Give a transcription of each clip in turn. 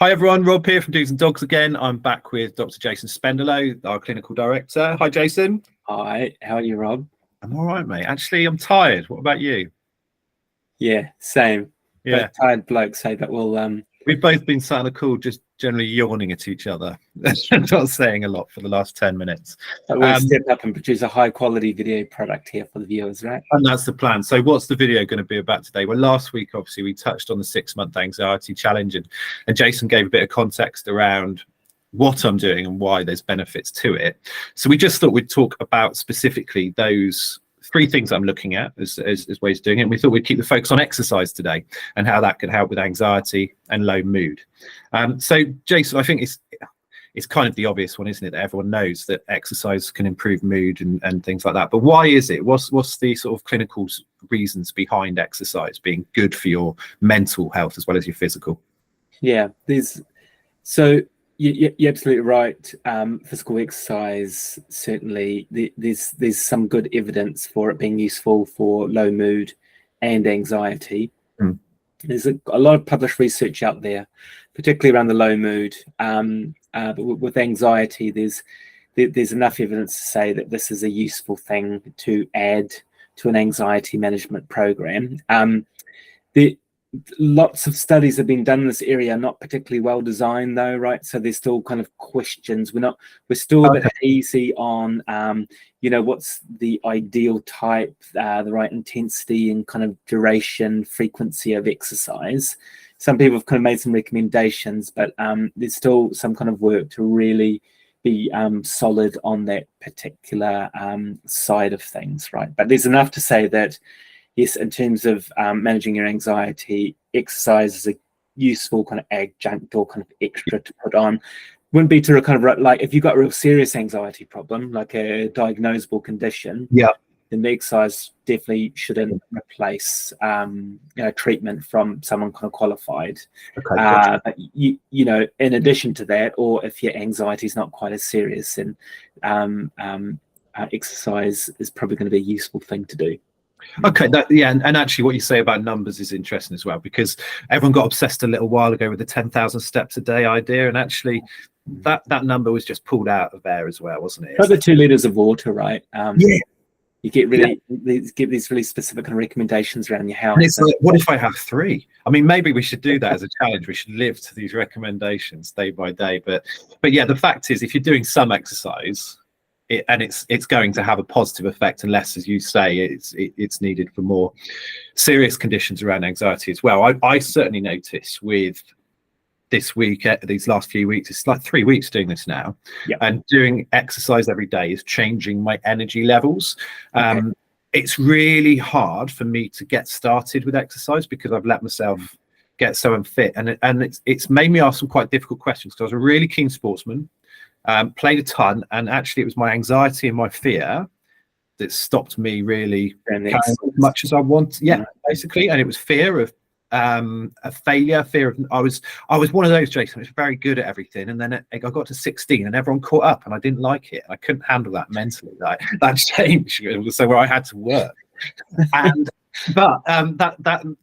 Hi everyone, Rob here from Dudes and Dogs again. I'm back with Dr. Jason Spendelow, our clinical director. Hi Jason. Hi, how are you, Rob? I'm all right, mate. Actually, I'm tired. What about you? Yeah, same. Yeah. Both tired blokes, hey, but We've both been sat on a call just generally yawning at each other. Not saying a lot for the last 10 minutes. we'll step up and produce a high quality video product here for the viewers, right? And that's the plan. So what's the video going to be about today? Well, last week, obviously, we touched on the 6-month anxiety challenge and Jason gave a bit of context around what I'm doing and why there's benefits to it. So we just thought we'd talk about specifically those 3 things I'm looking at as ways of doing it. And we thought we'd keep the focus on exercise today and how that could help with anxiety and low mood. So Jason, I think it's kind of the obvious one, isn't it? That everyone knows that exercise can improve mood and things like that. But why is it? What's the sort of clinical reasons behind exercise being good for your mental health as well as your physical? Yeah, you're absolutely right. Physical exercise, certainly, there's some good evidence for it being useful for low mood and anxiety. There's a lot of published research out there, particularly around the low mood. But with anxiety, there's enough evidence to say that this is a useful thing to add to an anxiety management program. Lots of studies have been done in this area, not particularly well designed though, right? So there's still kind of questions. We're still a bit hazy on what's the ideal type, the right intensity and kind of duration, frequency of exercise. Some people have kind of made some recommendations, but there's still some kind of work to really be solid on that particular side of things, right? But there's enough to say that yes, in terms of managing your anxiety, exercise is a useful kind of adjunct or kind of extra to put on. Wouldn't be to kind of like if you've got a real serious anxiety problem, like a diagnosable condition, then the exercise definitely shouldn't replace treatment from someone kind of qualified. But in addition to that, or if your anxiety is not quite as serious, then exercise is probably going to be a useful thing to do. Okay, and actually what you say about numbers is interesting as well, because everyone got obsessed a little while ago with the 10,000 steps a day idea, and actually that number was just pulled out of there as well, wasn't it? Like the 2 liters of water, right? You get give these really specific kind of recommendations around your house. And it's like, what if I have 3? I mean, maybe we should do that as a challenge. We should live to these recommendations day by day. But yeah, the fact is, if you're doing some exercise, it's going to have a positive effect, unless, as you say, it's needed for more serious conditions around anxiety as well. I certainly notice with this week, these last few weeks, it's like 3 weeks doing this now, and doing exercise every day is changing my energy levels. It's really hard for me to get started with exercise because I've let myself get so unfit, and it's made me ask some quite difficult questions, because I was a really keen sportsman. Played a ton, and actually it was my anxiety and my fear that stopped me really carrying as much as I want. Basically, and it was fear of a failure, fear of I was one of those, Jason, who was very good at everything, and then I got to 16 and everyone caught up and I didn't like it. I couldn't handle that mentally. That change, so where I had to work. But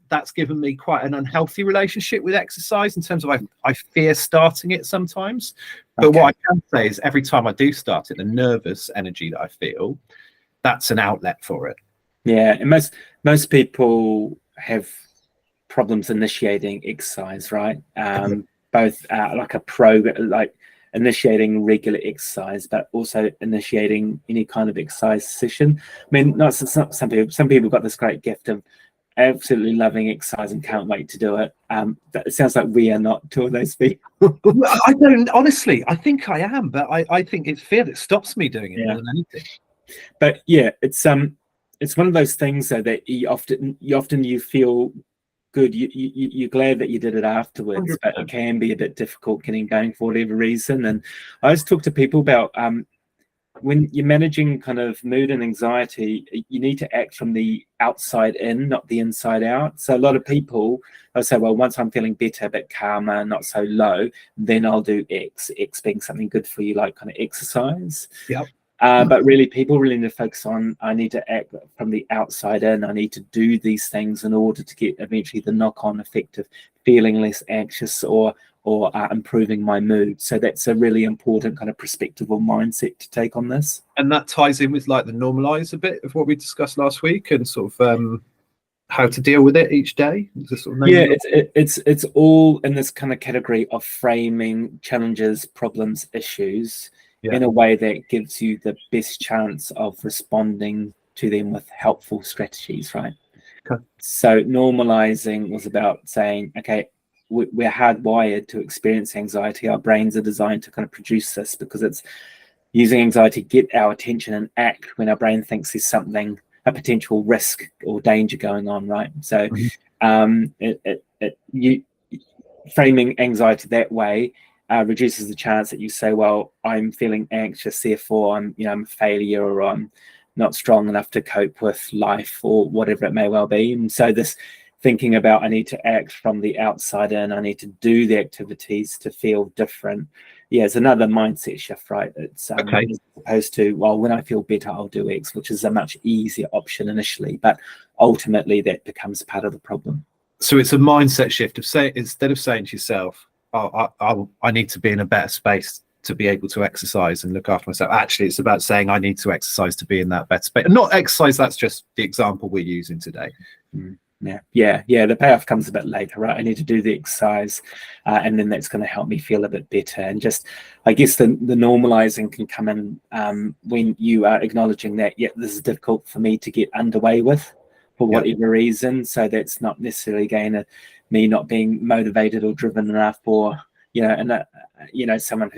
that's given me quite an unhealthy relationship with exercise, in terms of I fear starting it sometimes. But what I can say is, every time I do start it, the nervous energy that I feel, that's an outlet for it. Yeah, and most people have problems initiating exercise, right? Both like a program, like initiating regular exercise, but also initiating any kind of exercise session. I mean, not some people got this great gift of absolutely loving exercise and can't wait to do it. But it sounds like we are not two of those people. I don't, honestly, I think I am, but I think it's fear that stops me doing it more than anything. But yeah, it's one of those things though that you often feel good, you're glad that you did it afterwards, 100%. But it can be a bit difficult getting going for whatever reason. And I always talk to people about when you're managing kind of mood and anxiety, you need to act from the outside in, not the inside out. So a lot of people, they'll say, well, once I'm feeling better, a bit calmer, not so low, then I'll do X being something good for you, like kind of exercise. Yep. But really, people really need to focus on, I need to act from the outside in. I need to do these things in order to get eventually the knock-on effect of feeling less anxious or improving my mood. So that's a really important kind of perspective or mindset to take on this. And that ties in with like the normalize a bit of what we discussed last week, and sort of how to deal with it each day. Sort of it's all in this kind of category of framing challenges, problems, issues in a way that gives you the best chance of responding to them with helpful strategies, right? Okay. So normalizing was about saying, okay, we're hardwired to experience anxiety. Our brains are designed to kind of produce this because it's using anxiety to get our attention and act when our brain thinks there's something, a potential risk or danger going on, right? So framing anxiety that way reduces the chance that you say, well, I'm feeling anxious, therefore I'm a failure, or I'm not strong enough to cope with life, or whatever it may well be. And so this thinking about, I need to act from the outside in, I need to do the activities to feel different. Yeah, it's another mindset shift, right? It's as opposed to, well, when I feel better, I'll do X, which is a much easier option initially, but ultimately that becomes part of the problem. So it's a mindset shift of instead of saying to yourself, oh, I need to be in a better space to be able to exercise and look after myself. Actually, it's about saying I need to exercise to be in that better space. Not exercise, that's just the example we're using today. Yeah. The payoff comes a bit later, right? I need to do the exercise, and then that's going to help me feel a bit better. And just, I guess the normalizing can come in when you are acknowledging that, this is difficult for me to get underway with for whatever reason. So that's not necessarily me not being motivated or driven enough, or someone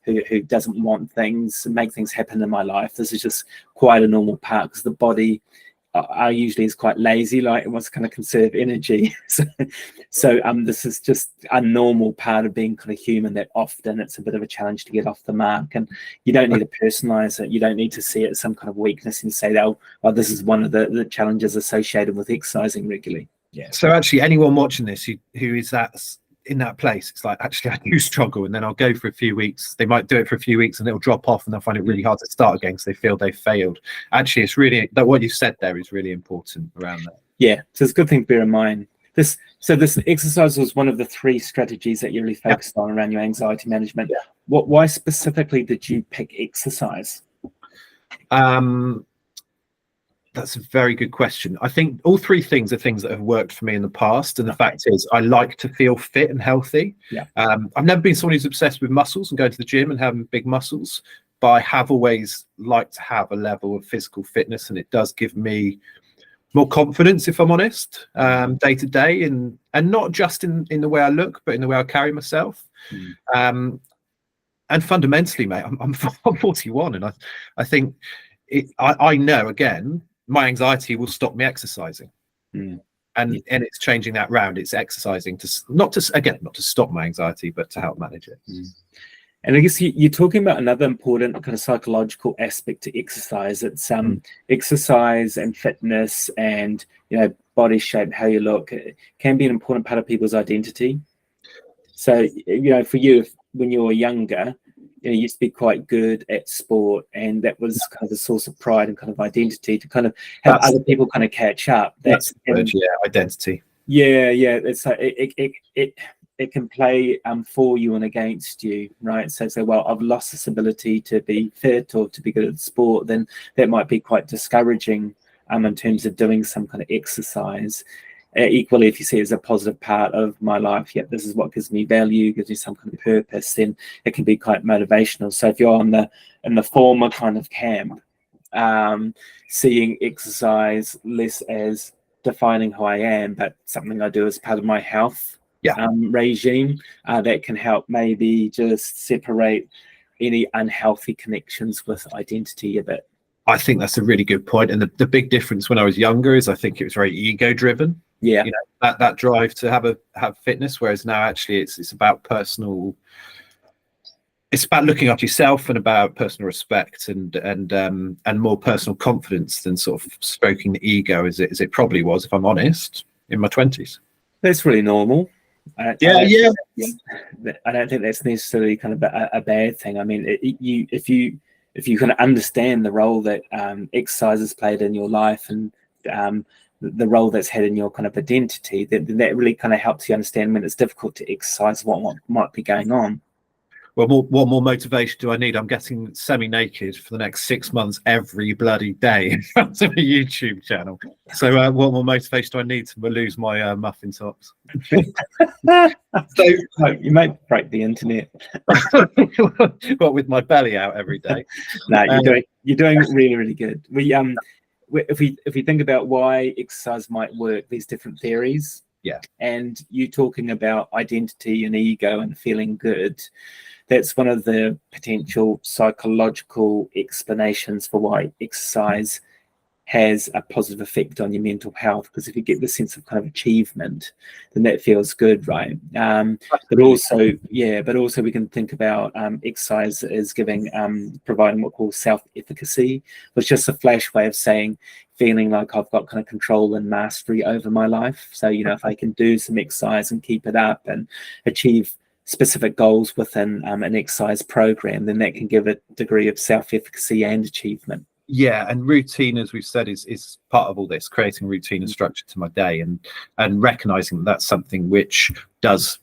who doesn't want things and make things happen in my life. This is just quite a normal part, because the body usually is quite lazy, like it wants to kind of conserve energy. so this is just a normal part of being kind of human, that often it's a bit of a challenge to get off the mark, and you don't need to personalize it. You don't need to see it as some kind of weakness and say, oh, this is one of the challenges associated with exercising regularly. So actually, anyone watching this who is in that place, it's like, actually, I do struggle, and then I'll go for a few weeks. They might do it for a few weeks and it'll drop off, and they'll find it really hard to start again because they feel they failed. Actually, it's really that what you said there is really important around that. Yeah, so it's a good thing to bear in mind. This exercise was one of the 3 strategies that you really focused on around your anxiety management. Why specifically did you pick exercise? That's a very good question. I think all 3 things are things that have worked for me in the past. And the fact is, I like to feel fit and healthy. I've never been someone who's obsessed with muscles and going to the gym and having big muscles, but I have always liked to have a level of physical fitness. And it does give me more confidence, if I'm honest, day to day, and not just in the way I look, but in the way I carry myself. And fundamentally, mate, I'm 41, and I think I know, again, my anxiety will stop me exercising, and it's changing that round. It's exercising not to stop my anxiety, but to help manage it. And I guess you're talking about another important kind of psychological aspect to exercise. It's exercise and fitness and body shape, how you look, it can be an important part of people's identity. So for you, when you were younger, you used to be quite good at sport, and that was kind of the source of pride and kind of identity, to kind of have other people kind of catch up. That's identity. It's like it can play for you and against you, right? So say, well, I've lost this ability to be fit or to be good at sport, then that might be quite discouraging in terms of doing some kind of exercise. Equally, if you see it as a positive part of my life, this is what gives me value, gives me some kind of purpose, then it can be quite motivational. So if you're in the former kind of camp, seeing exercise less as defining who I am, but something I do as part of my health regime, that can help maybe just separate any unhealthy connections with identity a bit. I think that's a really good point. And the big difference when I was younger is I think it was very ego driven. That drive to have fitness, whereas now actually it's about personal. It's about looking after yourself and about personal respect and more personal confidence than sort of stroking the ego as it probably was, if I'm honest, in my 20s. That's really normal. I don't think that's necessarily kind of a bad thing. I mean, if if you can understand the role that exercise has played in your life, and the role that's had in your kind of identity, that really kind of helps you understand when it's difficult to exercise, what might be going on. Well, what more motivation do I need? I'm getting semi-naked for the next 6 months every bloody day in front of a YouTube channel. So what more motivation do I need to lose my muffin tops? So you might break the internet. What, with my belly out every day? No, you're doing really, really good. If we think about why exercise might work, there's different theories. Yeah. And you talking about identity and ego and feeling good, that's one of the potential psychological explanations for why exercise has a positive effect on your mental health, because if you get the sense of kind of achievement, then that feels good, right? But also we can think about exercise as providing what we call self-efficacy, which is just a flash way of saying feeling like I've got kind of control and mastery over my life. So, if I can do some exercise and keep it up and achieve specific goals within an exercise program, then that can give a degree of self-efficacy and achievement. Yeah, and routine, as we've said, is part of all this, creating routine and structure to my day, and recognizing that that's something which does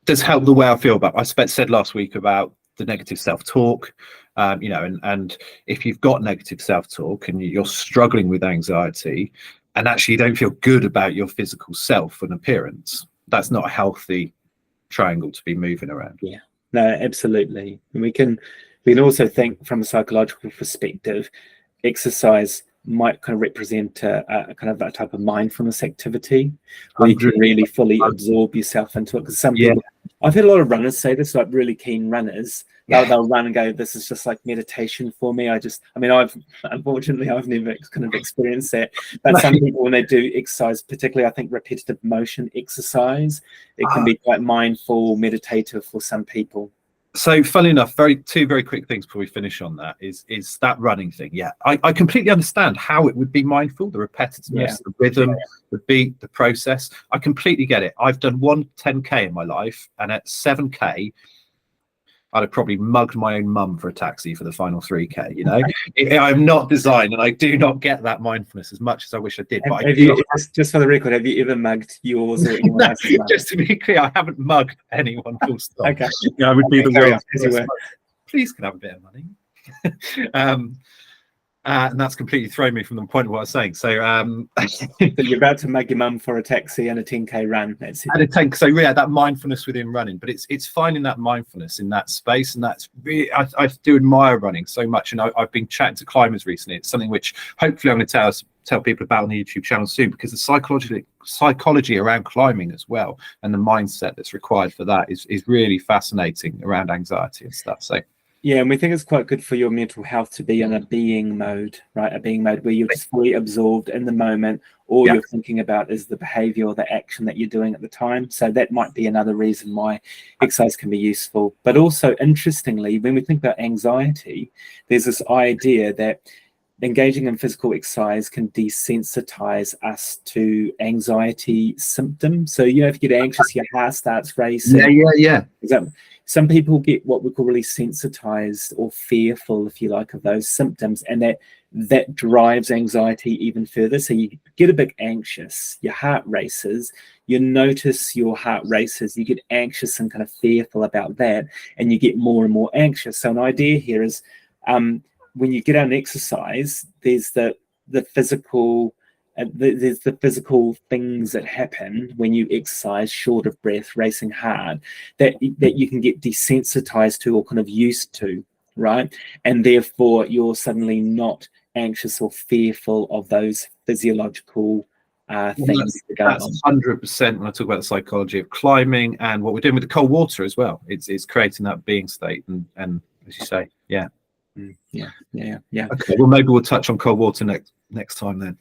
help the way I feel about. I said last week about the negative self-talk, and if you've got negative self-talk and you're struggling with anxiety, and actually you don't feel good about your physical self and appearance, that's not a healthy triangle to be moving around. Yeah, no, absolutely. And we can also think from a psychological perspective, exercise might kind of represent a kind of a type of mindfulness activity where you can really fully absorb yourself into it. Because some people, I've had a lot of runners say this, like really keen runners, they'll run and go, this is just like meditation for me. Unfortunately, I've never kind of experienced that. But some people, when they do exercise, particularly I think repetitive motion exercise, it can be quite mindful, meditative for some people. So funnily enough, two very quick things before we finish on that is that running thing. Yeah, I completely understand how it would be mindful, the repetitiveness, the rhythm, the beat, the process. I completely get it. I've done 10K in my life, and at 7K, I'd have probably mugged my own mum for a taxi for the final 3K. I'm not designed, and I do not get that mindfulness as much as I wish I did. But just for the record, have you ever mugged yours or anyone else's mum? Just to be clear, I haven't mugged anyone, full stop. Okay. I would be the world. Please can I have a bit of money. And that's completely thrown me from the point of what I was saying. So, you're about to mug your mum for a taxi and a 10K run. That's it. And a 10K. So yeah, that mindfulness within running, but it's finding that mindfulness in that space, and that's really I do admire running so much. And I've been chatting to climbers recently. It's something which hopefully I'm going to tell people about on the YouTube channel soon, because the psychology around climbing as well, and the mindset that's required for that is really fascinating around anxiety and stuff. So. Yeah, and we think it's quite good for your mental health to be in a being mode, right? A being mode where you're just fully absorbed in the moment. All you're thinking about is the behavior or the action that you're doing at the time. So that might be another reason why exercise can be useful. But also, interestingly, when we think about anxiety, there's this idea that engaging in physical exercise can desensitize us to anxiety symptoms. So, if you get anxious, your heart starts racing. Yeah. Some people get what we call really sensitized or fearful, if you like, of those symptoms, and that drives anxiety even further. So you get a bit anxious, your heart races, you notice your heart races, you get anxious and kind of fearful about that, and you get more and more anxious. So an idea here is when you get out and exercise, there's the physical there's the physical things that happen when you exercise, short of breath, racing hard, that you can get desensitized to or kind of used to, right? And therefore you're suddenly not anxious or fearful of those physiological things that go on. That's 100% when I talk about the psychology of climbing and what we're doing with the cold water as well. It's creating that being state, and as you say, yeah. Okay, well, maybe we'll touch on cold water next time then.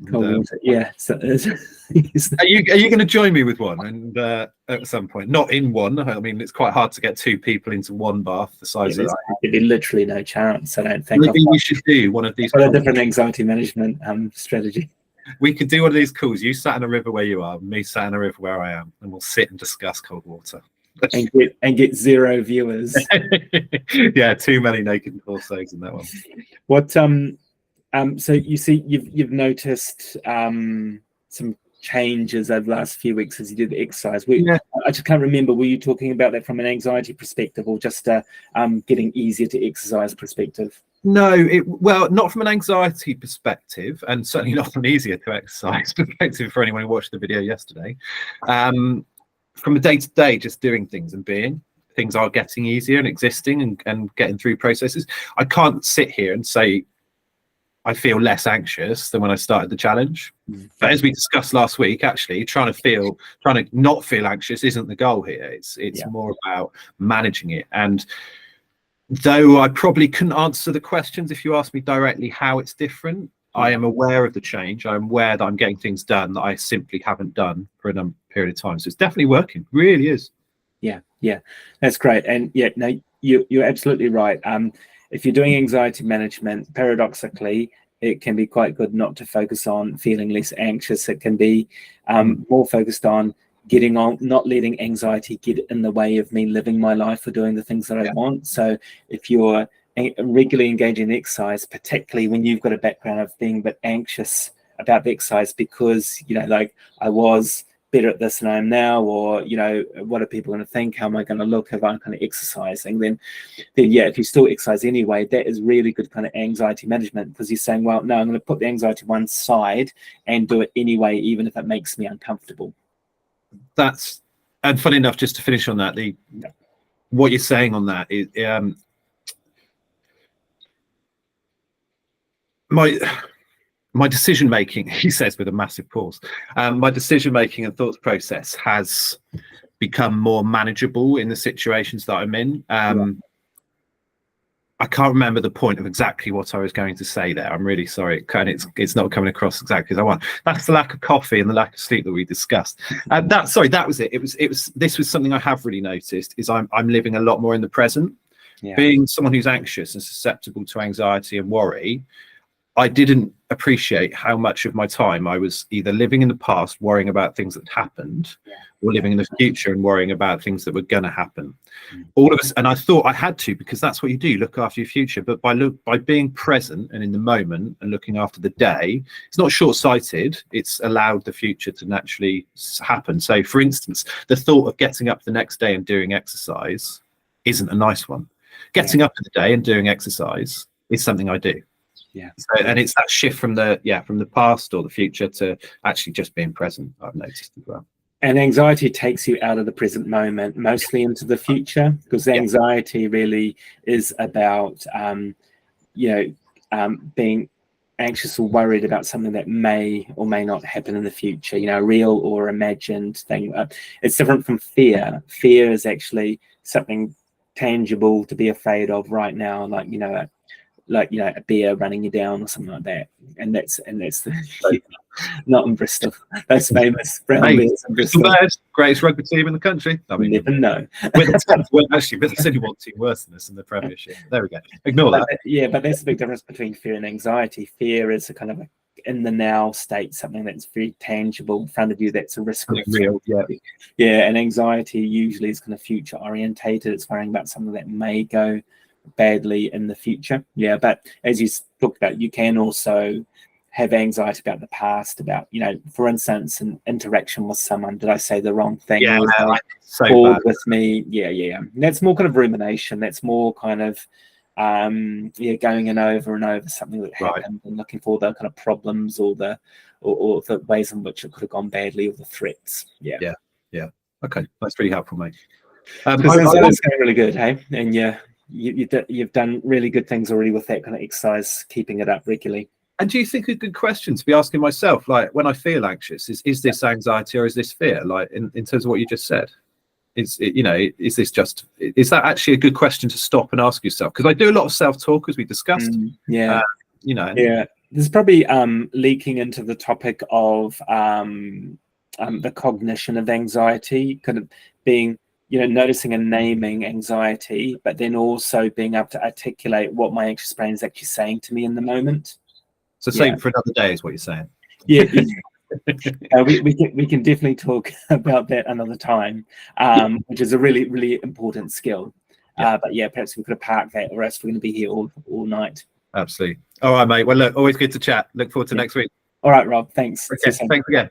Cold water, yeah. So, are you going to join me with one? And at some point, not in one. I mean, it's quite hard to get two people into one bath the size of that. There'd be literally no chance. I don't think. Maybe we should do one of these. A different anxiety management strategy. We could do one of these calls. You sat in a river where you are, me sat in a river where I am, and we'll sit and discuss cold water. and get 0 viewers. Yeah, too many naked torsos in that one. What so you see you've noticed some changes over the last few weeks as you did the exercise. I just can't remember, were you talking about that from an anxiety perspective or just getting easier to exercise perspective? No, well, not from an anxiety perspective, and certainly not from an easier to exercise perspective for anyone who watched the video yesterday. From a day-to-day, just doing things and being, things are getting easier and existing and getting through processes. I can't sit here and say I feel less anxious than when I started the challenge. But as we discussed last week, actually, trying to not feel anxious isn't the goal here. It's more about managing it. And though I probably couldn't answer the questions if you asked me directly how it's different, I am aware of the change. I'm aware that I'm getting things done that I simply haven't done for a period of time. So it's definitely working. Really is. Yeah, that's great. And yeah, no, you're absolutely right. If you're doing anxiety management, paradoxically, it can be quite good not to focus on feeling less anxious. It can be more focused on not letting anxiety get in the way of me living my life or doing the things that I want. So if you're regularly engaging in exercise, particularly when you've got a background of being a bit anxious about the exercise because, like I was better at this than I am now, or what are people going to think, how am I going to look if I'm kind of exercising, then yeah, if you still exercise anyway, that is really good kind of anxiety management, because you're saying, well, no, I'm going to put the anxiety one side and do it anyway, even if it makes me uncomfortable. And funny enough, just to finish on that, what you're saying on that is my decision making, he says with a massive pause, my decision making and thought process has become more manageable in the situations that I'm in. I can't remember the point of exactly what I was going to say there. I'm really sorry. It's not coming across exactly as I want. That's the lack of coffee and the lack of sleep that we discussed. That was it. This was something I have really noticed, is I'm living a lot more in the present. Being someone who's anxious and susceptible to anxiety and worry, I didn't appreciate how much of my time I was either living in the past, worrying about things that happened, or living in the future and worrying about things that were going to happen. All of us, and I thought I had to, because that's what you do, look after your future. But by being present and in the moment and looking after the day, it's not short-sighted. It's allowed the future to naturally happen. So, for instance, the thought of getting up the next day and doing exercise isn't a nice one. Getting up in the day and doing exercise is something I do. So, and it's that shift from the past or the future to actually just being present, I've noticed as well. And anxiety takes you out of the present moment, mostly into the future, because anxiety really is about being anxious or worried about something that may or may not happen in the future, real or imagined thing. It's different from fear. Fear is something tangible to be afraid of right now, like a bear running you down or something like that, and that's the not in Bristol. That's famous brown bears in Bristol. Greatest rugby team in the country. I mean, never know. Actually, but there's only one team worse than us in the Premiership. There we go. Ignore that. Yeah, but there's a big difference between fear and anxiety. Fear is a kind of in the now state, something that's very tangible in front of you. That's a risk. Real. Yeah, and anxiety usually is kind of future orientated. It's worrying about something that may go badly in the future. But as you talked about, you can also have anxiety about the past, about for instance, an interaction with someone. Did I say the wrong thing? So with me. That's more kind of rumination. That's more kind of going in over and over something that happened and looking for the kind of problems or the ways in which it could have gone badly, or the threats. Okay, that's really helpful, mate. That's going really good, hey? And you've done really good things already with that kind of exercise, keeping it up regularly. And do you think a good question to be asking myself, like when I feel anxious, is this anxiety or is this fear? Like in terms of what you just said, is that actually a good question to stop and ask yourself? Because I do a lot of self-talk, as we discussed. There's probably leaking into the topic of the cognition of anxiety, kind of being noticing and naming anxiety, but then also being able to articulate what my anxious brain is actually saying to me in the moment. So same for another day is what you're saying. We can definitely talk about that another time, which is a really important skill. But yeah, perhaps we could have parked that, or else we're going to be here all night. Absolutely. All right, mate. Well, look, always good to chat. Look forward to next week. All right, Rob. Thanks. Okay, thanks again.